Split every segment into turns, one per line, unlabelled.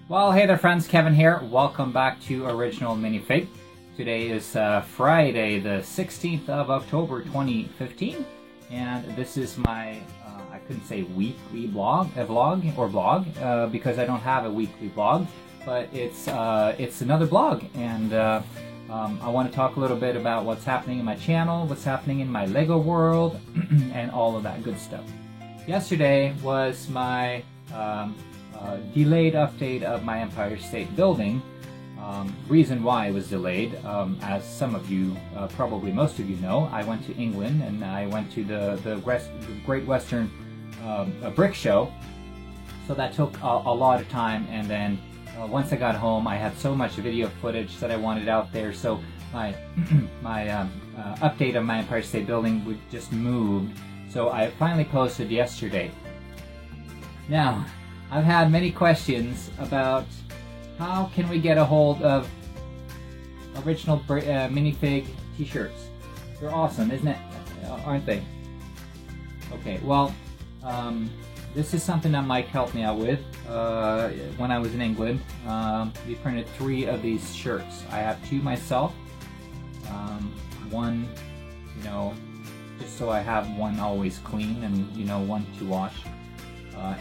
Well, hey there friends, Kevin here. Welcome back to Original Minifig. Today is Friday the 16th of October 2015, and this is my, I couldn't say weekly vlog, because I don't have a weekly vlog, but it's another vlog, and I want to talk a little bit about what's happening in my channel, what's happening in my Lego world, and all of that good stuff. Yesterday was my delayed update of my Empire State Building. Reason why it was delayed, as some of you, probably most of you know, I went to England and I went to the Great Western Brick Show, so that took a lot of time, and then once I got home I had so much video footage that I wanted out there, so my update of my Empire State Building would just moved, so I finally posted yesterday. Now, I've had many questions about how can we get a hold of original minifig t-shirts. They're awesome, isn't it? Aren't they? Okay, well, this is something that Mike helped me out with when I was in England. We printed 3 of these shirts. I have 2 myself, one, you know, just so I have one always clean and, you know, one to wash.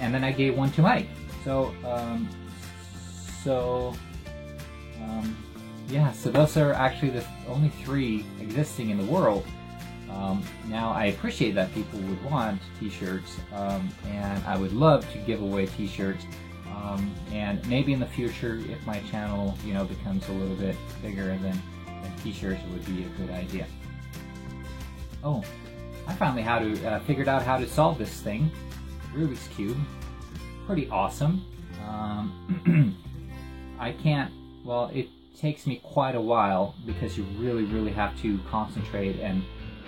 And then I gave one to Mike. So, yeah, so those are actually the only 3 existing in the world. Now, I appreciate that people would want t-shirts, and I would love to give away t-shirts. And maybe in the future, if my channel, you know, becomes a little bit bigger, then t-shirts would be a good idea. Oh, I finally figured out how to solve this thing. Rubik's Cube. Pretty awesome. I can't, well, it takes me quite a while because you really have to concentrate, and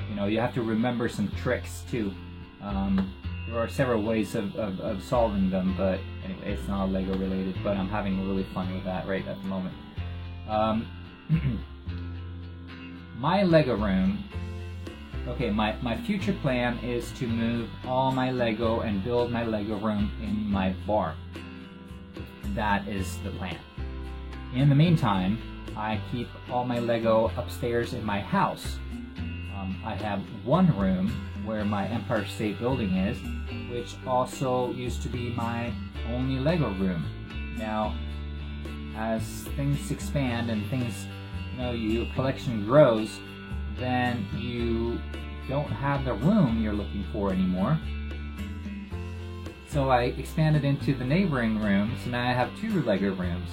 you know, you have to remember some tricks too. There are several ways of solving them, but anyway, it's not Lego related, but I'm having really fun with that right at the moment. My Lego room. Okay, my future plan is to move all my Lego and build my Lego room in my barn. That is the plan. In the meantime, I keep all my Lego upstairs in my house. I have one room where my Empire State Building is, which also used to be my only Lego room. Now, as things expand and things, you know, your collection grows, then you don't have the room you're looking for anymore. So I expanded into the neighboring room, so now I have 2 Lego rooms.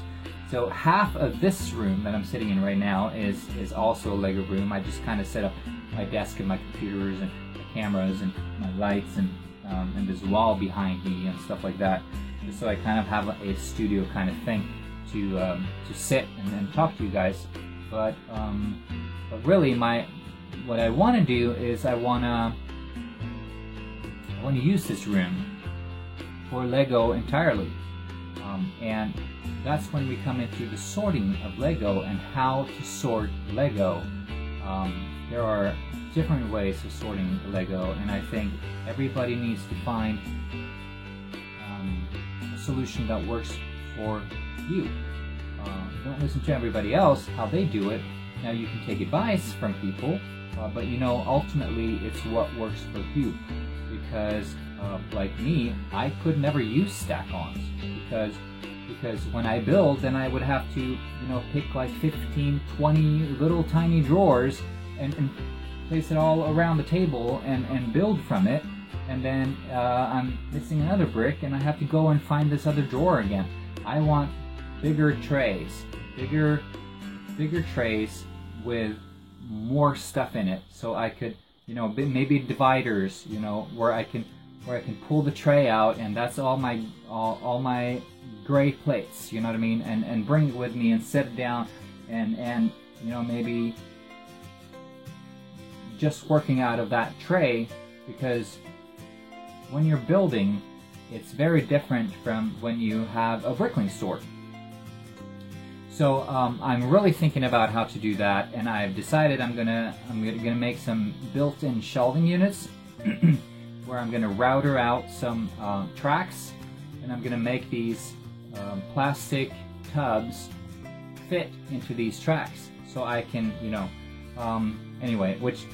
So half of this room that I'm sitting in right now is also a Lego room. I just kind of set up my desk and my computers and my cameras and my lights and this wall behind me and stuff like that, just so I kind of have a studio kind of thing to sit and talk to you guys. But really, what I want to do is I want to use this room for Lego entirely, and that's when we come into the sorting of Lego and how to sort Lego. There are different ways of sorting Lego, and I think everybody needs to find a solution that works for you. Don't listen to everybody else, how they do it. Now, you can take advice from people, but you know, ultimately it's what works for you. Because like me, I could never use stack-ons because when I build, then I would have to, you know, pick like 15, 20 little tiny drawers and place it all around the table and build from it, and then I'm missing another brick and I have to go and find this other drawer again. I want bigger trays, bigger trays with more stuff in it, so I could, you know, maybe dividers, you know, where I can pull the tray out, and that's all my gray plates, you know what I mean, and bring it with me and set it down, and you know, maybe just working out of that tray, because when you're building, it's very different from when you have a brickling store. So I'm really thinking about how to do that, and I've decided I'm gonna make some built-in shelving units where I'm gonna router out some tracks, and I'm gonna make these plastic tubs fit into these tracks, so I can, anyway, which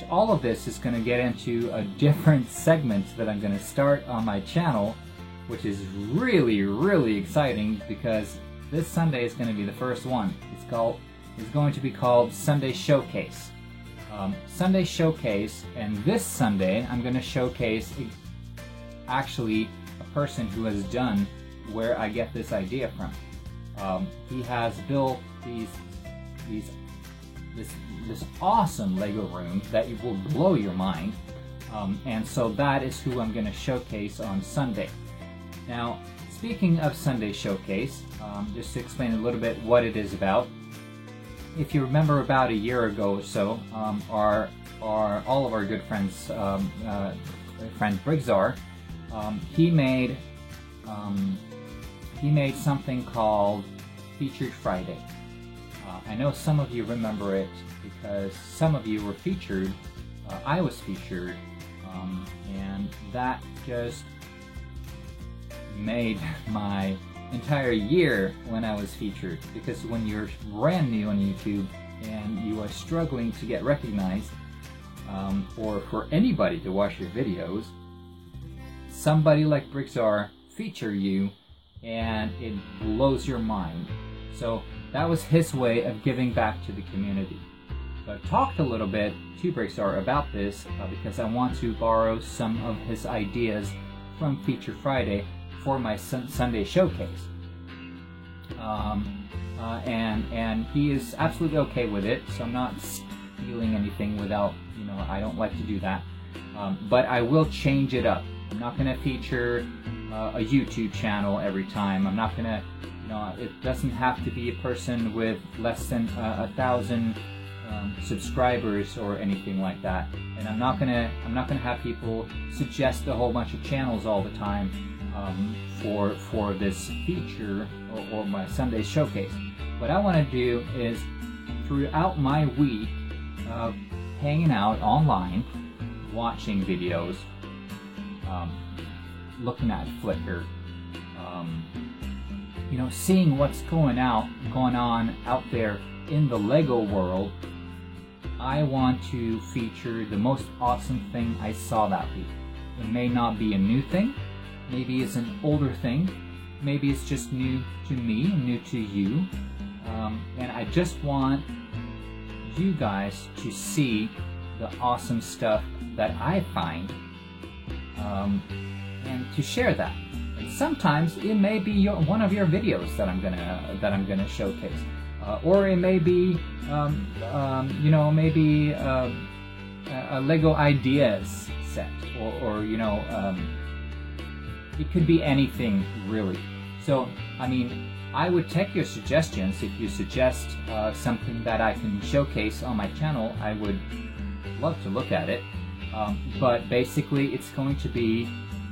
all of this is going to get into a different segment that I'm going to start on my channel, which is really exciting, because this Sunday is going to be the first one. It's going to be called Sunday Showcase. Sunday Showcase, and this Sunday I'm going to showcase actually a person who has done where I get this idea from. He has built this awesome Lego room that will blow your mind, and so that is who I'm going to showcase on Sunday. Now, speaking of Sunday Showcase, just to explain a little bit what it is about. If you remember, about a year ago or so, all of our good friends, friend Brigzar, he made something called Featured Friday. I know some of you remember it because some of you were featured. I was featured, and that just made my entire year when I was featured, because when you're brand new on YouTube and you are struggling to get recognized, or for anybody to watch your videos, somebody like Brigzar feature you and it blows your mind. So that was his way of giving back to the community. So I talked a little bit to Brigzar about this because I want to borrow some of his ideas from Feature Friday for my Sunday Showcase. And he is absolutely okay with it, so I'm not stealing anything without, I don't like to do that. But I will change it up. I'm not going to feature a YouTube channel every time. I'm not going to, it doesn't have to be a person with less than 1,000 subscribers or anything like that. And I'm not gonna have people suggest a whole bunch of channels all the time for this feature or my Sunday Showcase. What I want to do is, throughout my week of hanging out online, watching videos, looking at Flickr, seeing what's going on out there in the Lego world, I want to feature the most awesome thing I saw that week. It may not be a new thing, maybe it's an older thing, maybe it's just new to me, new to you, and I just want you guys to see the awesome stuff that I find, and to share that. And sometimes it may be one of your videos that I'm gonna showcase, or it may be maybe a Lego ideas set, or it could be anything really. So I mean, I would take your suggestions. If you suggest something that I can showcase on my channel, I would love to look at it. But basically, it's going to be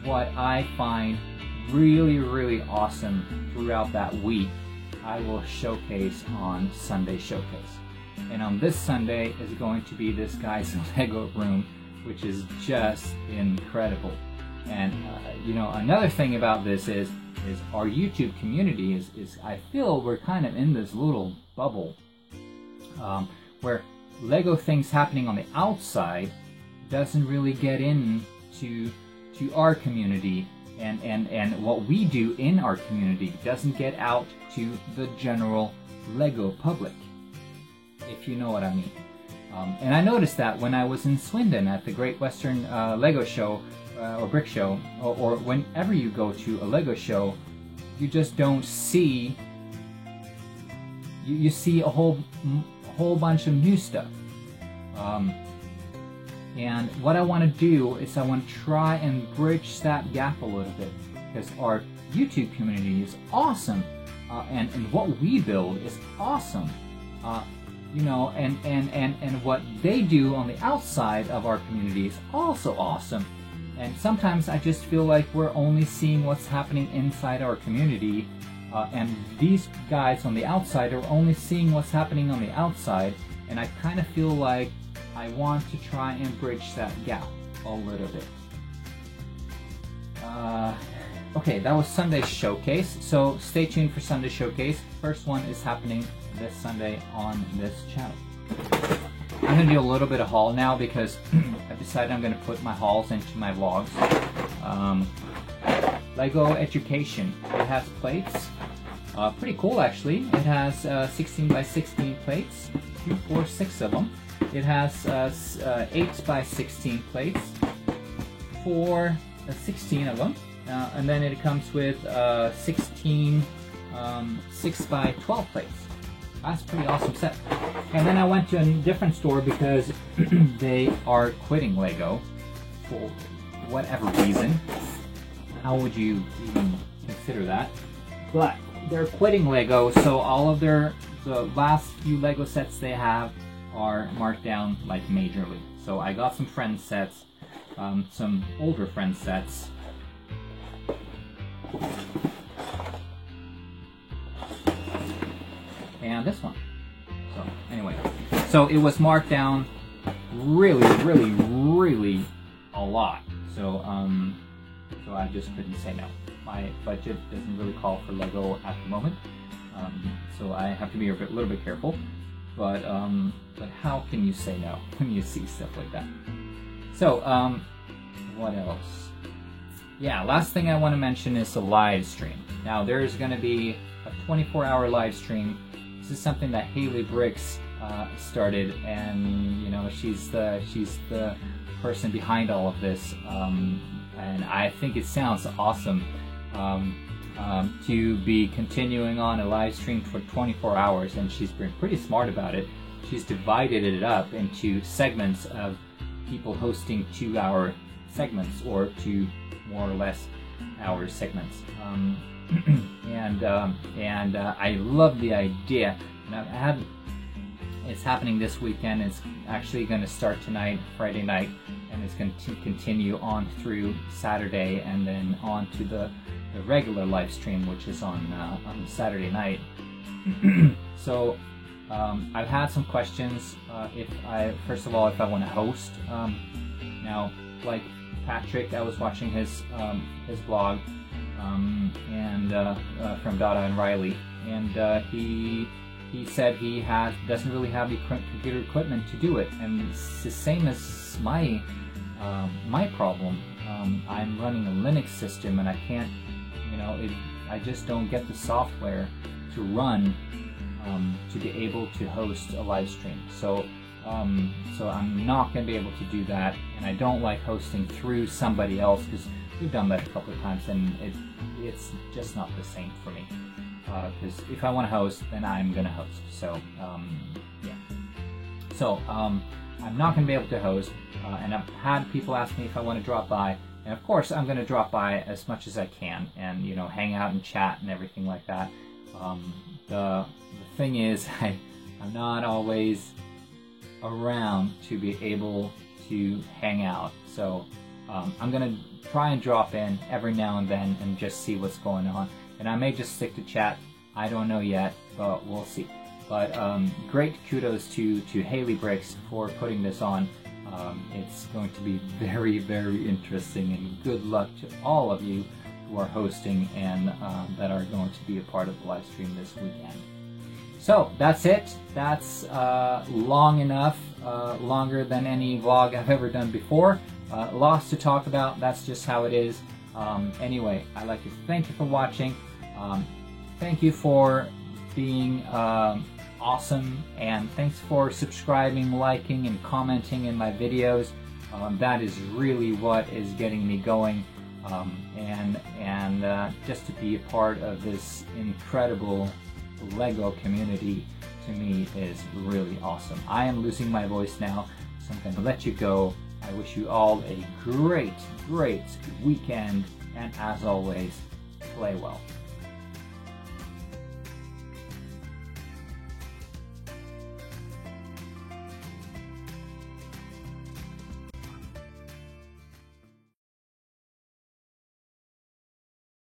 what I find really awesome throughout that week. I will showcase on Sunday Showcase. And on this Sunday is going to be this guy's Lego room, which is just incredible. And another thing about this is our YouTube community is I feel we're kind of in this little bubble where Lego things happening on the outside doesn't really get into our community, and what we do in our community doesn't get out to the general Lego public, if you know what I mean. And I noticed that when I was in Swindon at the Great Western Lego Show, or Brick Show, or whenever you go to a Lego show, you just don't see, you see a whole bunch of new stuff. And what I want to do is I want to try and bridge that gap a little bit, because our YouTube community is awesome, and what we build is awesome, and what they do on the outside of our community is also awesome. And sometimes I just feel like we're only seeing what's happening inside our community, and these guys on the outside are only seeing what's happening on the outside, and I kind of feel like I want to try and bridge that gap a little bit. Okay, that was Sunday's showcase, so stay tuned for Sunday's showcase. First one is happening this Sunday on this channel. I'm going to do a little bit of haul now because I've decided I'm going to put my hauls into my vlogs. Lego Education. It has plates. Pretty cool actually. It has 16 by 16 plates, 2, 4, 6 of them. It has 8 by 16 plates, 16 of them. And then it comes with 16 6 by 12 plates. That's a pretty awesome set. And then I went to a different store because they are quitting Lego for whatever reason. How would you even consider that? But they're quitting Lego, so all of the last few Lego sets they have are marked down like majorly. So I got some friend sets, some older friend sets. And this one. So anyway, so it was marked down really a lot. So so I just couldn't say no. My budget doesn't really call for Lego at the moment, so I have to be a little bit careful. But how can you say no when you see stuff like that? So what else? Yeah, last thing I want to mention is the live stream. Now there's going to be a 24-hour live stream. This is something that Haley Bricks started, and you know she's the person behind all of this, and I think it sounds awesome to be continuing on a live stream for 24 hours, and she's been pretty smart about it. She's divided it up into segments of people hosting 2-hour segments or 2 more or less hour segments. And I love the idea. And it's happening this weekend. It's actually going to start tonight, Friday night, and it's going to continue on through Saturday, and then on to the regular live stream, which is on Saturday night. So I've had some questions. First of all, if I want to host. Now, like Patrick, I was watching his blog. And from Dada and Riley, and he said he doesn't really have the computer equipment to do it, and it's the same as my problem. I'm running a Linux system, and I can't, I just don't get the software to run to be able to host a live stream. So I'm not going to be able to do that, and I don't like hosting through somebody else because we've done that a couple of times, and it's just not the same for me. Because if I want to host, then I'm going to host. So, yeah. So, I'm not going to be able to host, and I've had people ask me if I want to drop by, and of course I'm going to drop by as much as I can, and, hang out and chat and everything like that. The thing is, I'm not always around to be able to hang out. So, I'm going to try and drop in every now and then and just see what's going on. And I may just stick to chat. I don't know yet, but we'll see. But great kudos to Haley Bricks for putting this on. It's going to be very, very interesting, and good luck to all of you who are hosting and that are going to be a part of the live stream this weekend. So that's it. That's long enough, longer than any vlog I've ever done before. Lots to talk about. That's just how it is. Anyway, I'd like to thank you for watching. Thank you for being awesome, and thanks for subscribing, liking, and commenting in my videos. That is really what is getting me going, and just to be a part of this incredible Lego community, to me, is really awesome. I am losing my voice now, so I'm going to let you go. I wish you all a great, great weekend, and as always, play well.